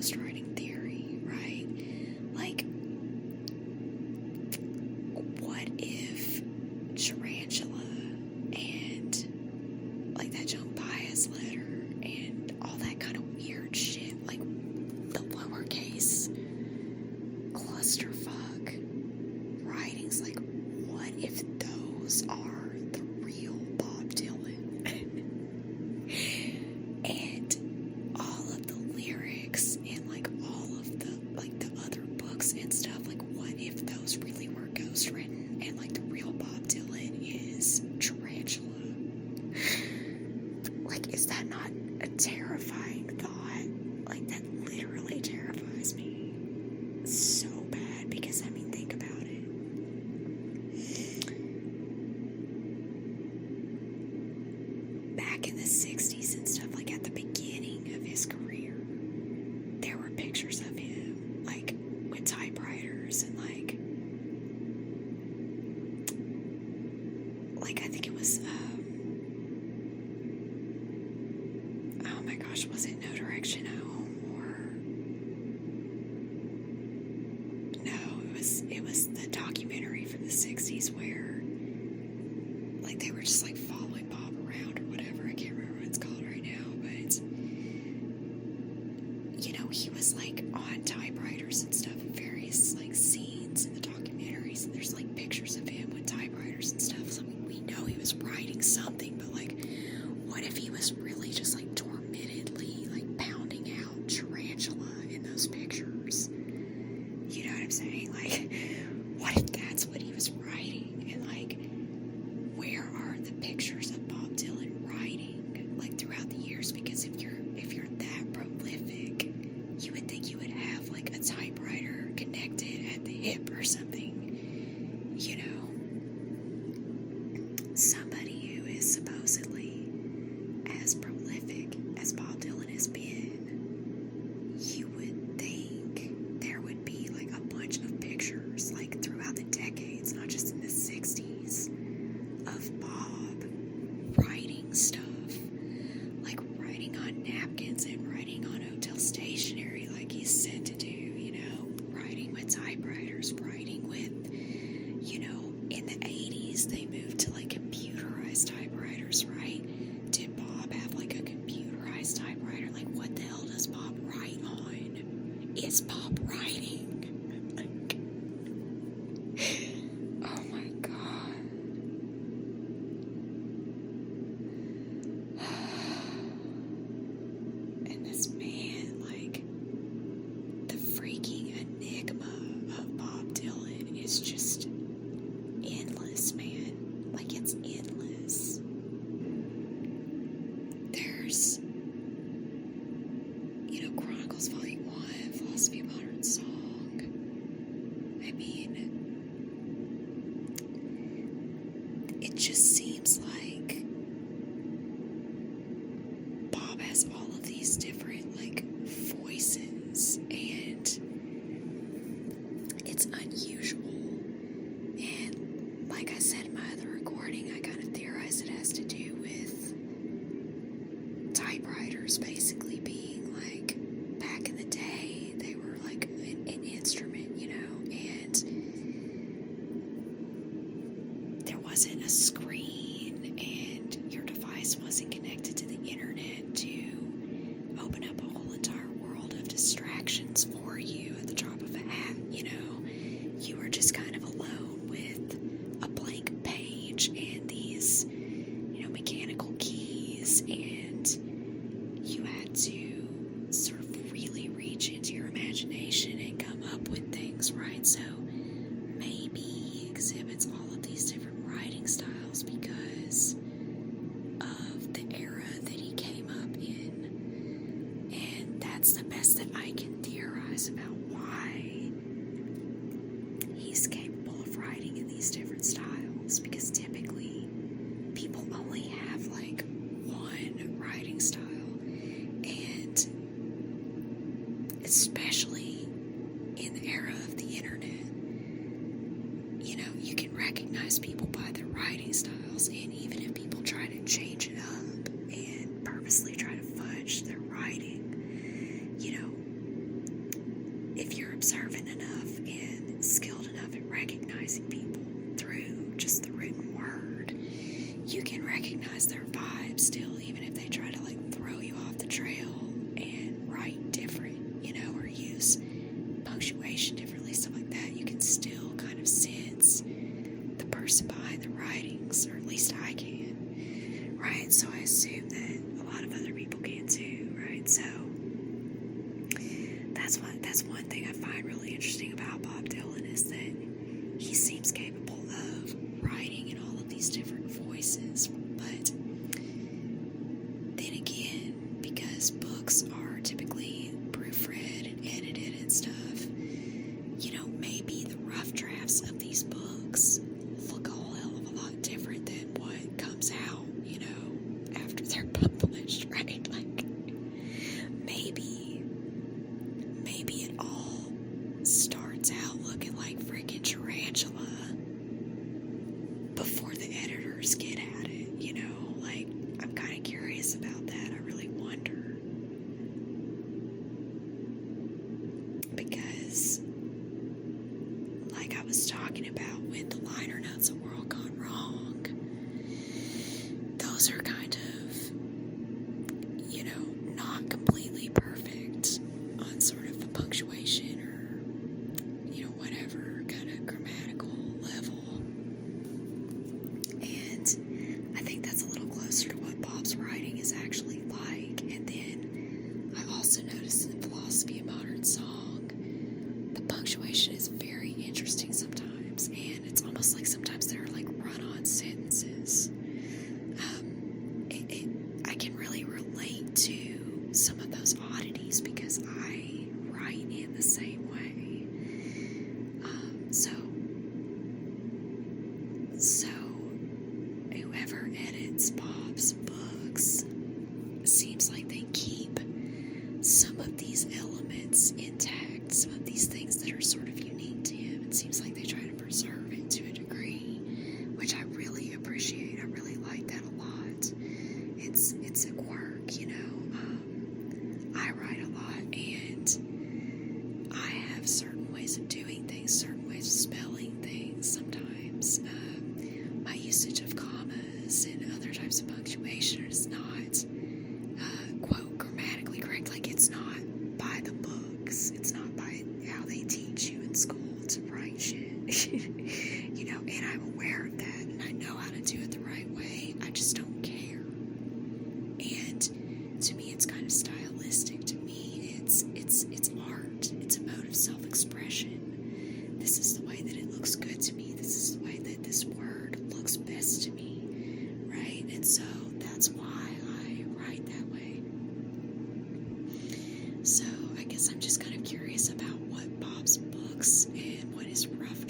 ghostwriting theory, right? Like, what if Tarantula and, like, that Joan Baez letter and all that kind of weird shit, like, the lowercase clusterfuck writings, like, what if those are the real Bob Dylan? And all of the lyrics and, like, all of the, like, the other books and stuff, like, what if those really were ghostwritten and, like, the real Bob Dylan is Tarantula? Like, is that not a terrifying thought? Like, that literally terrifies me so bad, because, I mean, think about it. Back in the 60s and stuff, like, at the beginning of his career, there were pictures of him, like, with typewriters and, like, I think it was, oh my gosh, was it No Direction Home, or, no, it was the documentary from the 60s where, like, they were just, like, following Bob around or whatever. I can't remember what it's called right now, but, you know, he was, like, on typewriters and stuff in various, like, scenes in the documentaries, and there's, like, pictures of him with typewriters and stuff, so we know he was writing something, but, like, what if he was really just, like, tormentedly, like, pounding out Tarantula in those pictures? You know what I'm saying? Like, what if that's what he was writing? And, like, where are the pictures of Bob Dylan writing, like, throughout the years? Because if you're that prolific, you would think you would have, like, a typewriter connected at the hip or something, you know? Somebody who is supposedly as prolific as Bob Dylan has been, you would think there would be, like, a bunch of pictures, like, throughout the decades, not just in the 60s, of Bob writing stuff, like writing on napkins and writing on hotel stationery like he's said to do, you know, writing with typewriters, writing with, you know, in the 80s they moved to, like, computerized typewriters, right? Did Bob have, like, a computerized typewriter? Like, what the hell does Bob write on? Is Bob writing? Oh my god. And this man, like, the freaking enigma of Bob Dylan is just endless, man. Like, it's endless. There's, you know, Chronicles Volume 1, Philosophy of Modern Song. I mean, it just seems like Bob has all of these different, like, voices, and it's unusual. And like I said in my other recording, I kind of theorize it has to do with typewriters basically being, like, back in the day, they were, like, an instrument, you know, and there wasn't a screen, and your device wasn't connected to the internet to open up a whole entire world of distractions for you at the drop of a hat, you know. You were just kind of alone with a blank page and these, you know, mechanical keys, and you had to sort of really reach into your imagination and come up with things, right? So maybe he exhibits all of these different writing styles because of the era that he came up in, and that's the best that I can theorize about why he's capable of writing in these different styles, because typically people only have, like, one writing style, and especially in the era of the internet, you know, you can recognize people by their writing styles, and even if people try to change it up and purposely try to fudge their writing, you know, observant enough and skilled enough at recognizing people through just the written word, you can recognize their vibe still, even if they try to like throw you off the trail and write different, or use punctuation differently, stuff like that. You can still kind of sense the person behind the writings, or at least I can, right? So I assume that a lot of other people can too, right? So that's one thing I find really interesting about Bob Dylan, is that he seems capable of writing in all of these different voices, but then again, because books are typically proofread and edited and stuff, maybe the rough drafts of these books look a whole hell of a lot different than what comes out, after they're published, right? Like, maybe it all starts out looking like freaking tarantula before the editors get at it, like, I'm kind of curious about that. I really wonder, because like I was talking about with the liner notes of World Gone Wrong, those are kind of, not completely perfect on sort of the punctuation or, whatever kind of grammatical level. And I think that's a little closer to what Bob's writing is actually like. And then I also noticed in Philosophy of Modern Song, the punctuation is very interesting sometimes, and it's almost like sometimes they're like run-on sentences. I can really relate to some of those oddities because I write in the same way. So whoever edits Bob's books seems like they keep some of these elements intact, some of these things that are sort of unique to him. It seems like they try to preserve it to a degree, which I really appreciate. I really like that a lot. It's a quirk, I write a lot, and I have certain ways of doing things, certain ways of spelling things sometimes. My usage of commas and other types of punctuation is not quote grammatically correct. Like, it's not by the books, it's not by how they teach you in school to write shit. And I'm aware of that, and I know how to do it the right way. I just don't care. And to me, it's kind of stylistic. To me, it's art. It's a mode of self-expression. This is the way that it looks good to me. This is the way that this word looks best to me, right? And so that's why I write that way. So I guess I'm just kind of curious about what Bob's books and what his rough